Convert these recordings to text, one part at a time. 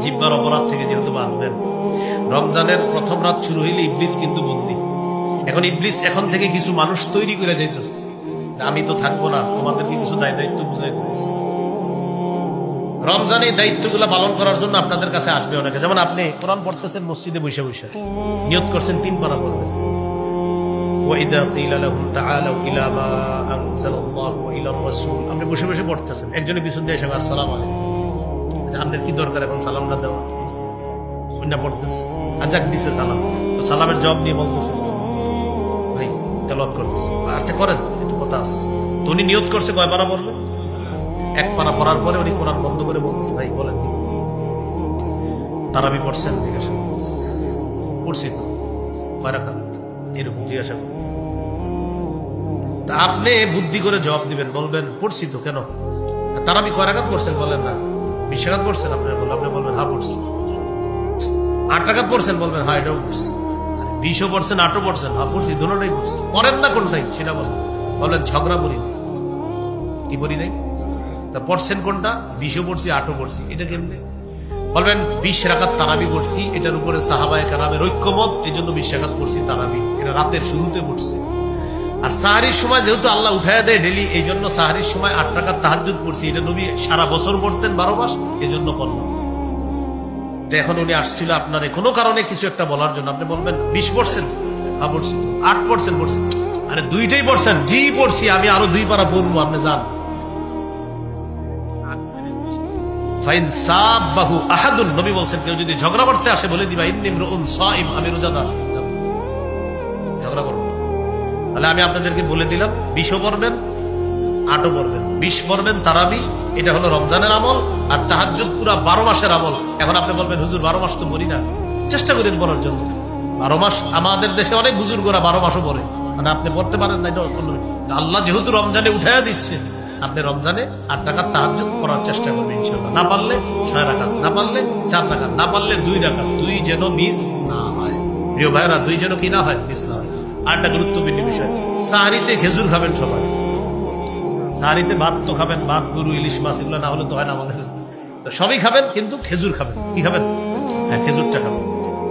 জিহ্বার অপরাধ থেকে যেহেতু বাঁচবেন, রমজানের প্রথম রাত শুরু হইলে ইবলিস কিন্তু বন্দী। এখন ইবলিস এখন থেকে কিছু মানুষ তৈরি করে যাইতেছে, আমি তো থাকবো না, তোমাদেরকে কিছু দায়িত্ব বুঝাই দিতেছে। রমজানে এই দায়িত্বগুলো পালন করার জন্য আপনাদের কাছে আসবে অনেকে। যেমন আপনি কোরআন পড়তেছেন মসজিদে বসে বসে, নিয়ত করছেন 3 পারা পড়বেন। আপনি বসে বসে পড়তেছেন, একজনের পিছন দিয়ে এসে আসসালামু আলাইকুম, আপনার কি দরকার এখন সালামটা দেওয়া? না পড়তেছে, আজাক দিছে সালাম, তো সালামের জবাব নিয়ে বলতেছে ভাই তেলাওয়াত করতেছে। আচ্ছা করেন, একটু কথা আছে। তো উনি নিয়ত করছে কয় পারা পড়বে? 1 পারা পড়ার পরে উনি কোরআন বন্ধ করে বলতেছে ভাই বলেন কি তারাবি পড়ছেন? জিজ্ঞাসা পড়ছি তো, কয় রাকাত এরকম জিজ্ঞাসা করেন। তা আপনি বুদ্ধি করে জবাব দিবেন, বলবেন পড়ছি তো। কেন তারাবি কয় রাকাত পড়ছেন? বলেন না 20 রাকাত পড়ছেন। আপনি বলবেন হ্যাঁ পড়ছি। 8 রাকাত পড়ছেন? বলবেন হ্যাঁ এটাও পড়ছি। 20ও পড়ছেন 8ও পড়ছেন? হ্যাঁ পড়ছি, দুটোটাই পড়ছি। পড়েন না কোনটাই সেটা বলেন। বলবেন ঝগড়া পড়ি নাই। কি পড়ি নাই? তা পড়ছেন কোনটা? 20ও পড়ছি 8ও পড়ছি। এটা কেমনে? বলবেন 20 রাকাত তারাবি পড়ছি, এটার উপরে সাহাবায়ে কেরামের ঐক্যমত, এই জন্য 20 রাকাত পড়ছি তারাবি, এটা রাতের শুরুতে পড়ছি। আর সাহারির সময় যেহেতু আল্লাহ উঠায় দেয় ডেলি, এই জন্য সাহারির সময় 8 রাকাত তাহাজ্জুদ পড়ছি, এটা নবী সারা বছর পড়তেন 12 মাস, এই জন্য পড়লাম। তো এখন উনি আসছিল আপনার কোনো কারণে কিছু একটা বলার জন্য, আপনি বলবেন 20 পড়ছেন? হ্যাঁ পড়ছি। 8 পড়ছেন? পড়ছেন। আরে দুইটাই পড়ছেন? জি পড়ছি, আমি আরো 2 পারা পড়বো, আপনি যান। ফাইন সাবাহু আহাদুন, নবী বলছেন কেউ যদি ঝগড়া করতে আসে বলে দিবা ইন্নী ইমরুউন সাইম, আমি রোজাদার। ঝগড়া করব তাহলে আমি আপনাদেরকে বলে দিলাম 20ও পড়বেন 8ও পড়বেন, 20 পড়বেন তারাবি, এটা হলো রমজানের আমল। আর তাহাজ্জুদ পুরা 12 মাসের আমল। এখন আপনি বলবেন হুজুর 12 মাস তো পড়ি না, চেষ্টা করেন পড়ার জন্য। 12 মাস আমাদের দেশে অনেক বুজুর্গরা 12 মাসও পড়ে, মানে আপনি পড়তে পারেন না, এটা আল্লাহ যেহেতু রমজানে উঠাইয়া দিচ্ছে, আপনি রমজানে 8 রাকাত তাহাজ্জুদ পড়ার চেষ্টা করবেন ইনশাআল্লাহ। না পারলে 6 রাকাত, না পারলে 4 রাকাত, না পারলে 2 রাকাত, 2 যেন মিস না হয়। প্রিয় ভাইরা 2 যেন কি না হয়, মিস না হয়। আরেকটা গুরুত্বপূর্ণ বিষয়, সাহারিতে খেজুর খাবেন সবাই। সাহারিতে ভাত তো খাবেন, ভাত গরু ইলিশ মাছ এগুলো না হলে তো হয় না আমাদের, তো সবই খাবেন, কিন্তু খেজুর খাবেন। কি খাবেন? হ্যাঁ খেজুরটা খাবেন,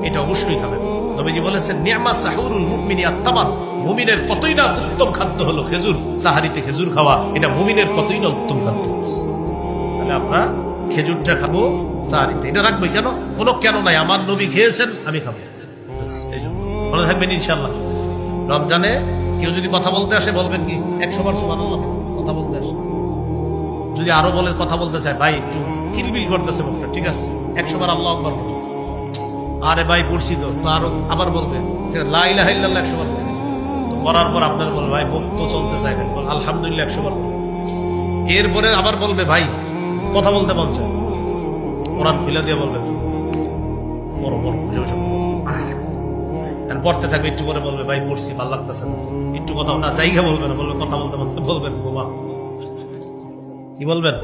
এটা অবশ্যই খাবেন। নবীজি বলেছেন নি'মা সাহুরুল মুমিনি আত-তামার, মুমিনের কতই না উত্তম খাদ্য হলো খেজুর। সাহারিতে খেজুর খাওয়া এটা মুমিনের কতই না উত্তম খাদ্য। তাহলে আমরা খেজুরটা খাবো সাহারিতে, এটা রাখবো। কেন? কোনো কেন নাই, আমার নবী খেয়েছেন, আমি খাবো, এই জন্য মনে থাকবেন ইনশাআল্লাহ। রমজানে কেউ যদি কথা বলতে আসে বলবেন কি 100 বার সুবহানাল্লাহ কথা বলতে আসে। যদি আরো বলে কথা বলতে চায়, ভাই একটু কিলবিল করতেছে মুখটা, ঠিক আছে 100 বার আল্লাহু আকবার। আরে ভাই পড়ছি তো, আরো আবার বলবে লা ইলাহা ইল্লাল্লাহ 100 বার। তো করার পর আপনার বলবে ভাই মুখ তো চলতে চায় না, আলহামদুলিল্লাহ 100 বার। এরপরে আবার বলবে ভাই কথা বলতে মন চায়, কোরআন খুলে দিয়ে বলবে বড় বড় বুঝে বুঝে পড়তে থাকবে। একটু করে বলবে ভাই পড়ছি ভালো লাগতেছে না, একটু কথা না জায়গা বলবে না, বলবে কথা বলতে বলবেন বোমা। কি বলবেন?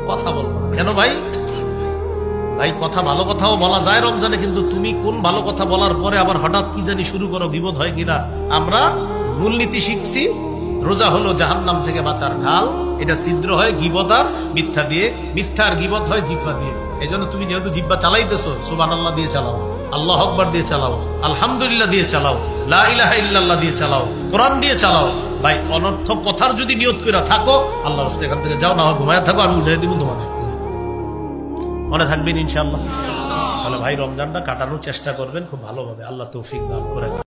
কথা বলবেন। কেন ভাই? ভাই কথা ভালো কথাও বলা যায় রমজানে, কিন্তু তুমি কোন ভালো কথা বলার পরে আবার হঠাৎ কি জানি শুরু করো, বিপদ হয় কিনা। আমরা মূলনীতি শিখছি, রোজা হলো জাহান্নাম থেকে বাঁচার ঢাল, এটা ছিদ্র হয় গীবত আর মিথ্যা দিয়ে, মিথ্যা আর গীবত হয় জিহ্বা দিয়ে। এই জন্য তুমি যেহেতু জিহ্বা চালাইতেছো, সুবহানাল্লাহ দিয়ে চালাও, আল্লাহু আকবার দিয়ে চালাও, আলহামদুলিল্লাহ দিয়ে চালাও, লা ইলাহা ইল্লাল্লাহ দিয়ে চালাও, কোরআন দিয়ে চালাও। ভাই অনর্থক কথার যদি নিয়ত করে থাকো, আল্লাহর রাস্তায় এখান থেকে যাও, না হয় ঘুমায় থাকো, আমি উঠে দিব তোমাকে। মনে থাকবেন ইনশাআল্লাহ। তাহলে ভাই রমজানটা কাটানোর চেষ্টা করবেন খুব ভালোভাবে। আল্লাহ তৌফিক দান করেন।